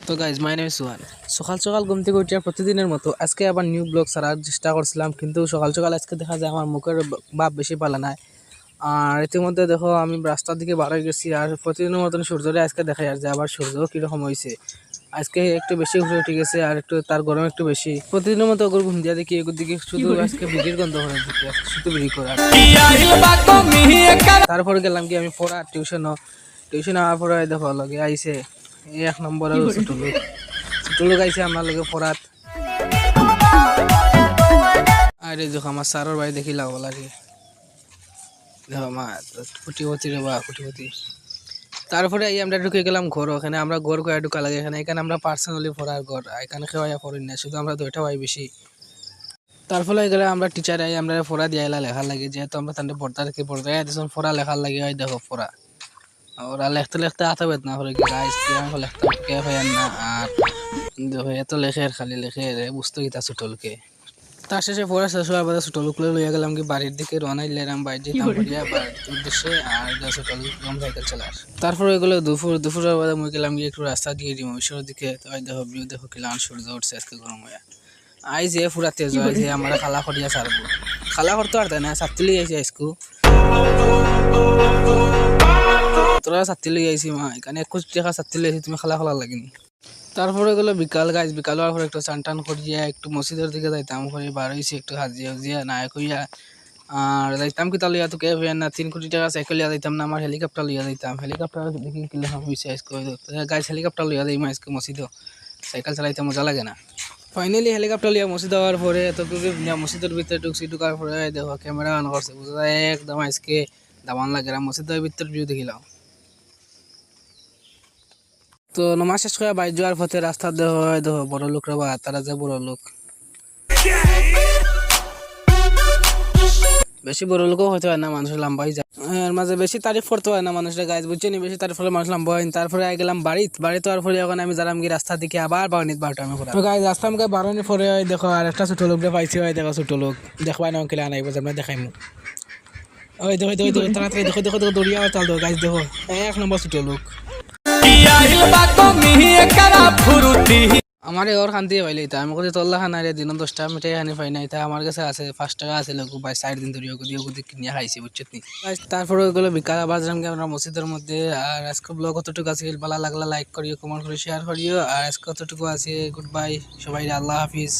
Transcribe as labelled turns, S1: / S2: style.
S1: তো guys my name সুহান। সকাল সকাল ঘুম থেকে উঠে প্রতিদিনের মতো আজকে আবার নিউ ব্লগ ছাড়ার চেষ্টা করছিলাম, কিন্তু সকাল সকাল আজকে দেখা যায় আমার মুখের ভাব বেশি পালা নাই। আর ইতিমধ্যে দেখো আমি রাস্তার দিকে বার হয়ে গেছি, আর প্রতিদিনের মতন সূর্যরে আজকে দেখা যায় যে আবার সূর্য কীরকম হয়েছে। আজকে একটু বেশি উঠে উঠে গেছে আর একটু তার গরম একটু বেশি। প্রতিদিনের মতো ওগুলো ঘুম দিয়া দেখি এগুর দিকে শুধু আজকে বিড়ির গন্ধ করে দিকে শুধু বিড়ি করা। তারপরে গেলাম কি আমি পড়া টিউশন হওয়ার পরে দেখো লগে আইসে এই এক নম্বর ছোট লোক আইসে আমার লগে পড়াত। আরে দেখো আমার স্যারের ভাই দেখি লাভ লাগে, দেখো আমার কুটিপতি রে বা কুটিপতি। তারপরে এই আমরা ঢুকে গেলাম ঘর, ওখানে আমরা ঘর কয়ে ঢুকা লাগে এখানে আমরা পার্সোনালি পড়ার ঘর, এখানে খেয়ে পড়ি না, শুধু আমরা দুইটা ভাই বেশি। তারপরে গেলে আমরা টিচার আমরা পড়া দিয়ে লেখার লাগে, যেহেতু আমরা তাদের পড়তা রেখে পড়তে পড়া লেখার লাগে। ওই দেখো পড়া ওরা লেখতে লেখতে আতা বেদনা করে গাইস কি আমি লেখতে কে হয় না। আর দেখো এত লেখে খালি লেখে বুঝতে গিতা ছোটলকে। তার শেষে পড়া শেষ হওয়ার পরে ছোটলুকলে লইয়া গেলাম কি বাড়ির দিকে রওনা দিলাম, বাইরে যেতাম করিয়া বাড়ির উদ্দেশ্যে। আর ছোটল সাইকেল চালার তারপরে এগুলো দুপুরের বাদে মুই গেলাম গিয়ে একটু রাস্তা দিয়ে দিই মহিষের দিকে। তো দেখো ভিউ দেখো কিলাম সূর্য উঠছে আজকে গরম হয়ে। আই যে পুরা তেজ হয় যে আমার খালা করিয়া ছাড়বো, খালা করতে পারতে না ছাত্রী আইসি আইসকু তোরা ছাত্রী লই আইসি মা এখানে 21 টাকা ছাত্রী লই আইসি, তুমি খালা খালা লাগেনি। তারপরে গেলো বিকাল গাছ, বিকাল হওয়ার পরে একটু চান টান করিয়া একটু মসজিদের দিকে যাইতাম করে বার হয়েছি একটু হাজিয়া হাজিয়া না কইয়া। আর যাইতাম কি তা লইয়া তো কে হইয়া না 3 কোটি টাকা সাইকেল লিয়া যাইতাম না, আমার হেলিকপ্টার লইয়া যাইতাম। হেলিকপ্টার দেখি কিলে হইছে আজকে গাছ হেলিকপ্টার লইয়া যাই আজকে মসজিদ, সাইকেল চালাইতে মজা লাগে না। ফাইনালি হেলিকপ্টার লিয়া মসজিদ হওয়ার পরে এত মসজিদের ভিতরে ঢুকছি, ঢুকার পরে দেখো ক্যামেরা অন করছে, বুঝা যায় একদম আজকে দামান লাগে। মসজিদের ভিতরে ভিউ দেখিলাম। তো নমাজ শেষ করে বাইর যাওয়ার পথে রাস্তা দেখো বড় লোকরা বা তারা যে বড় লোক, বেশি বড় লোকও হইতে হয় না, মানুষ লম্বাই যায়। এর মাঝে বেশি তারিফ করতে হয় না মানুষের গাছ বুঝছে নি, বেশি তারিফ করলে মানুষ লম্বা হয়। তারপরে গেলাম বাড়িতে হওয়ার পরে এখন আমি জানাম কি রাস্তার দিকে আবার বারোনিত বারোটা আমি তো গাছ রাস্তা আমাকে বারোনি পরে হয় দেখো আর একটা ছোট লোক পাইছি, হয় দেখো ছোট লোক দেখবাই না অঙ্কেলে আনাইব আমরা দেখাইমু। ওই দেখো তাড়াতাড়ি দেখো দেখো দেখো দৌড়িয়া চাল দেখো গাছ দেখো এক নম্বর ছোট লোক। আমার ওর খান দিয়ে পাইলে আমি কোথায় তোল্লা খানা রে দিন 10 টাকা মিঠাই খানি পাই নাই, তা আমার কাছে আছে 5 টাকা আছে লোক ভাই 4 দিন ধরে ওগুলো কিনে খাইছি বুঝছো নি। তারপরে ওইগুলো বিকাল আবার যাম আমরা মসজিদের মধ্যে। আর আজকে ব্লগ কতটুকু আছে ভালো লাগলে লাইক করিও, কমেন্ট করে শেয়ার করিও। আর আজকে কতটুকু আছে গুড বাই সবাই, আল্লাহ হাফিজ।